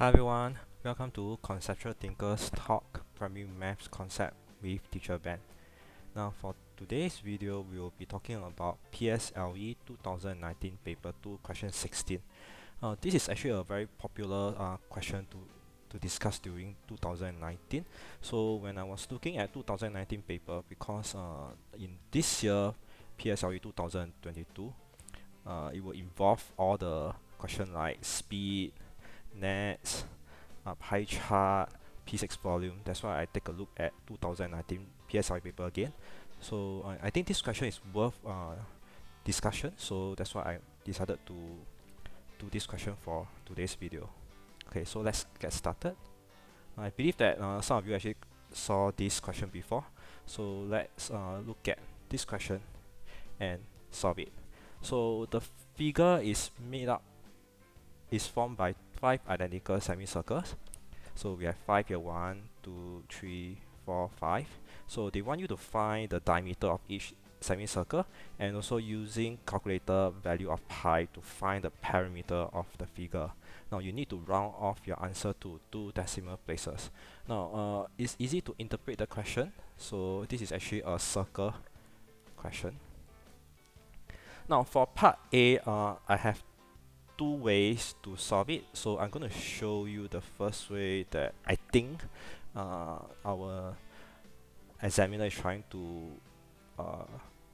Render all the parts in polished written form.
Hi everyone, welcome to Conceptual Thinkers Talk Primary Maths Concept with Teacher Ben. Now for today's video, we will be talking about PSLE 2019 Paper 2 Question 16. This is actually a very popular question to discuss during 2019. So when I was looking at 2019 paper, because in this year, PSLE 2022, it will involve all the question like speed, nets, pie chart, P6 volume. That's why I take a look at 2019 PSLE paper again. So I think this question is worth discussion. So that's why I decided to do this question for today's video. Okay, so let's get started. I believe that some of you actually saw this question before. So let's look at this question and solve it. So the figure is formed by 5 identical semicircles. So we have 5 here, 1, 2, 3, 4, 5. So they want you to find the diameter of each semicircle and also using calculator value of pi to find the perimeter of the figure. Now you need to round off your answer to 2 decimal places. Now it's easy to interpret the question. So this is actually a circle question. Now for part A, I have 2 ways to solve it. So I'm going to show you the first way that I think our examiner is trying to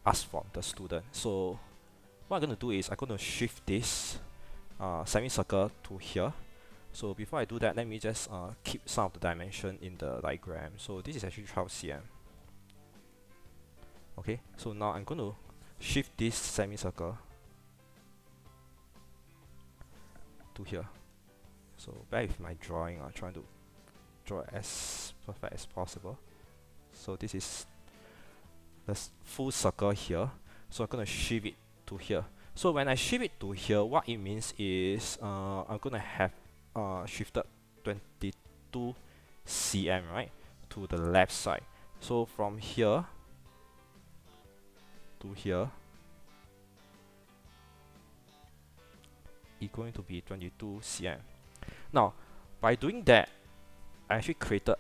ask from the student. So what I'm going to do is I'm going to shift this semicircle to here. So before I do that, let me just keep some of the dimension in the diagram. So this is actually 12 cm. Okay, so now I'm going to shift this semicircle to here. So bear with my drawing. I'm trying to draw as perfect as possible. So this is the full circle here. So I'm going to shift it to here. So when I shift it to here, what it means is I'm going to have shifted 22 cm, right, to the left side. So from here to here, it's going to be 22 cm. Now, by doing that, I actually created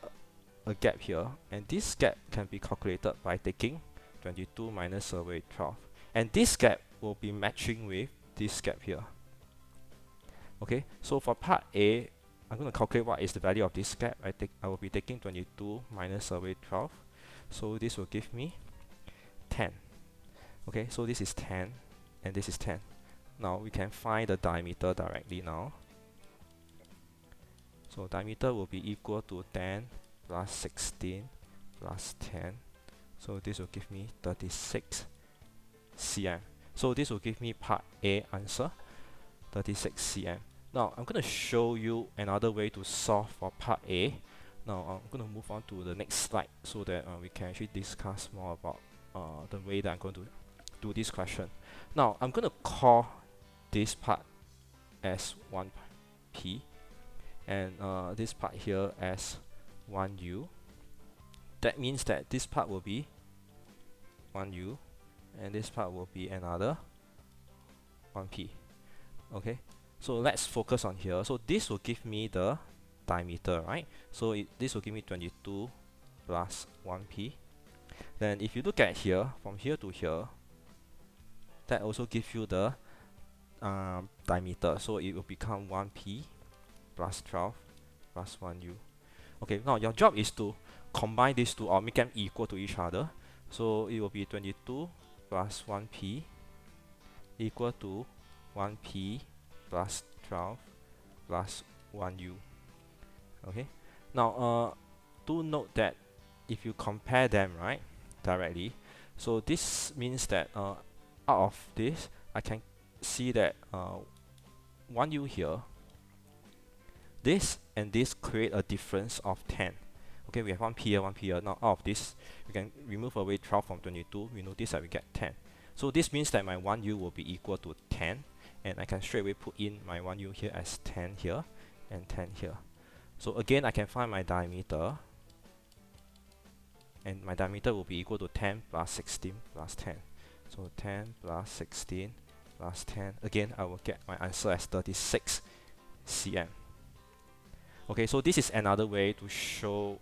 a gap here, and this gap can be calculated by taking 22 minus away 12, and this gap will be matching with this gap here. Okay, so for part A, I'm going to calculate what is the value of this gap. I will be taking 22 minus away 12, so this will give me 10. Okay, so this is 10 and this is 10. Now we can find the diameter directly now. So diameter will be equal to 10 plus 16 plus 10. So this will give me 36 cm. So this will give me part A answer, 36 cm. Now I'm going to show you another way to solve for part A. Now I'm going to move on to the next slide so that we can actually discuss more about the way that I'm going to do this question. Now I'm going to call this part as 1p and this part here as 1u. That means that this part will be 1u and this part will be another 1p. Okay, so let's focus on here. So this will give me the diameter, right? So this will give me 22 plus 1p. Then if you look at here, from here to here, that also gives you the diameter. So it will become 1p plus 12 plus 1u. Okay, now your job is to combine these two or make them equal to each other. So it will be 22 plus 1p equal to 1p plus 12 plus 1u. Okay, now do note that if you compare them, right, directly, so this means that out of this I can see that 1u here, this and this create a difference of 10. Okay, we have 1p here, 1p here. Now out of this, we can remove away 12 from 22. We notice that we get 10. So this means that my 1u will be equal to 10. And I can straight away put in my 1u here as 10 here and 10 here. So again, I can find my diameter. And my diameter will be equal to 10 plus 16 plus 10. So 10 plus 16 plus 10. Again, I will get my answer as 36 cm. Okay, so this is another way to show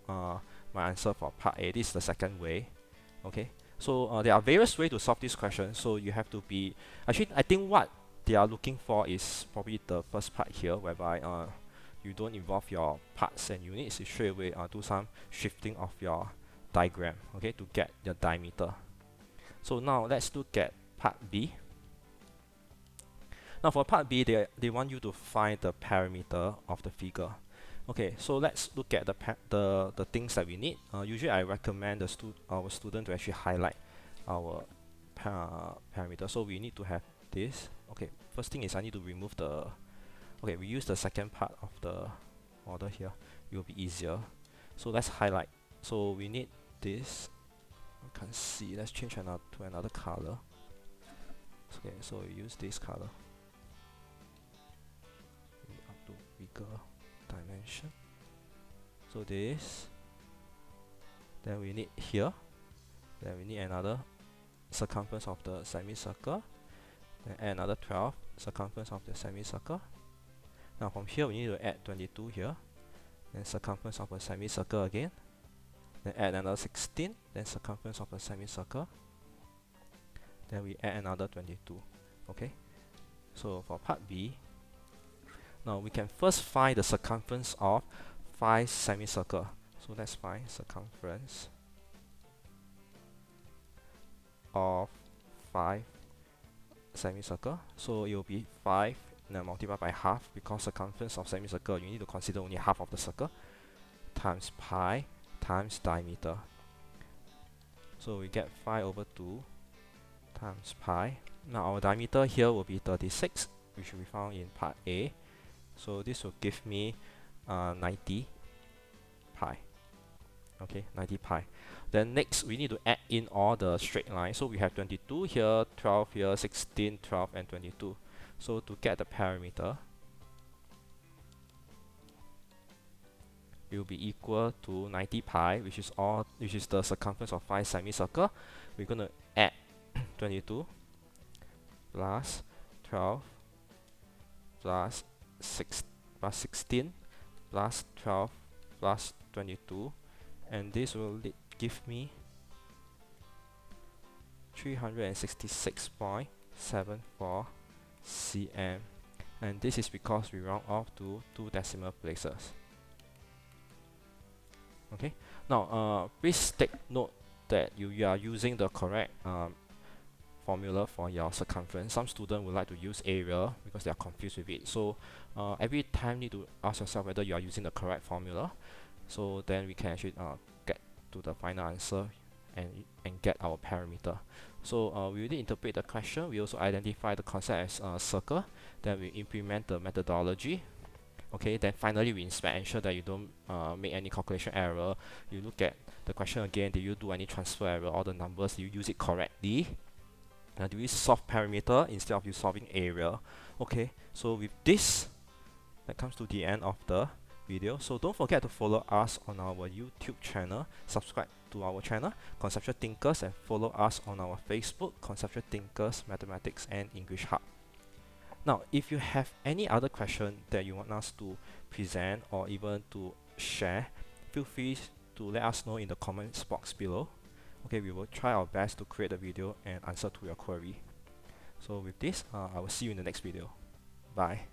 my answer for part A. This is the second way. Okay, so there are various ways to solve this question. So you have to be, actually I think what they are looking for is probably the first part here, whereby you don't involve your parts and units. You straight away do some shifting of your diagram, okay, to get your diameter. So now let's look at part B. Now for part B, they want you to find the parameter of the figure. Okay, so let's look at the things that we need. Usually I recommend our student to actually highlight our parameter. So we need to have this. Okay, first thing is I need to remove the, okay, we use the second part of the order here. It will be easier. So let's highlight. So we need this. I can't see. Let's change to another color. Okay, so we use this color. Up to bigger dimension. So this. Then we need here. Then we need another circumference of the semicircle. Then add another 12 circumference of the semicircle. Now from here we need to add 22 here. Then circumference of a semicircle again. Then add another 16. Then circumference of a semicircle. Then we add another 22. Okay. So for part B, now we can first find the circumference of 5 semicircle. So let's find circumference of 5 semicircle. So it will be 5 and then multiplied by half, because circumference of semicircle you need to consider only half of the circle, times pi times diameter. So we get 5 over 2 times pi. Now our diameter here will be 36, which will be found in part A. So this will give me 90 pi. Okay, 90 pi. Then next we need to add in all the straight lines. So we have 22 here, 12 here, 16, 12 and 22. So to get the parameter, it will be equal to 90 pi, which is the circumference of 5 semicircle. We're going to add 22 plus 12 plus 16 plus 12 plus 22, and this will give me 366.74 cm, and this is because we round off to 2 decimal places. Okay, now please take note that you are using the correct formula for your circumference. Some students would like to use area because they are confused with it. So every time you need to ask yourself whether you are using the correct formula, so then we can actually get to the final answer and get our parameter. So we really interpret the question. We also identify the concept as circle. Then we implement the methodology. Okay, then finally we inspect, ensure that you don't make any calculation error. You look at the question again. Did you do any transfer error? All the numbers, you use it correctly. Do we solve parameter instead of you solving area? Okay, so with this, that comes to the end of the video. So don't forget to follow us on our YouTube channel, subscribe to our channel Conceptual Thinkers, and follow us on our Facebook Conceptual Thinkers Mathematics and English Hub. Now if you have any other question that you want us to present or even to share, feel free to let us know in the comments box below. Okay, we will try our best to create a video and answer to your query. So with this, I will see you in the next video. Bye.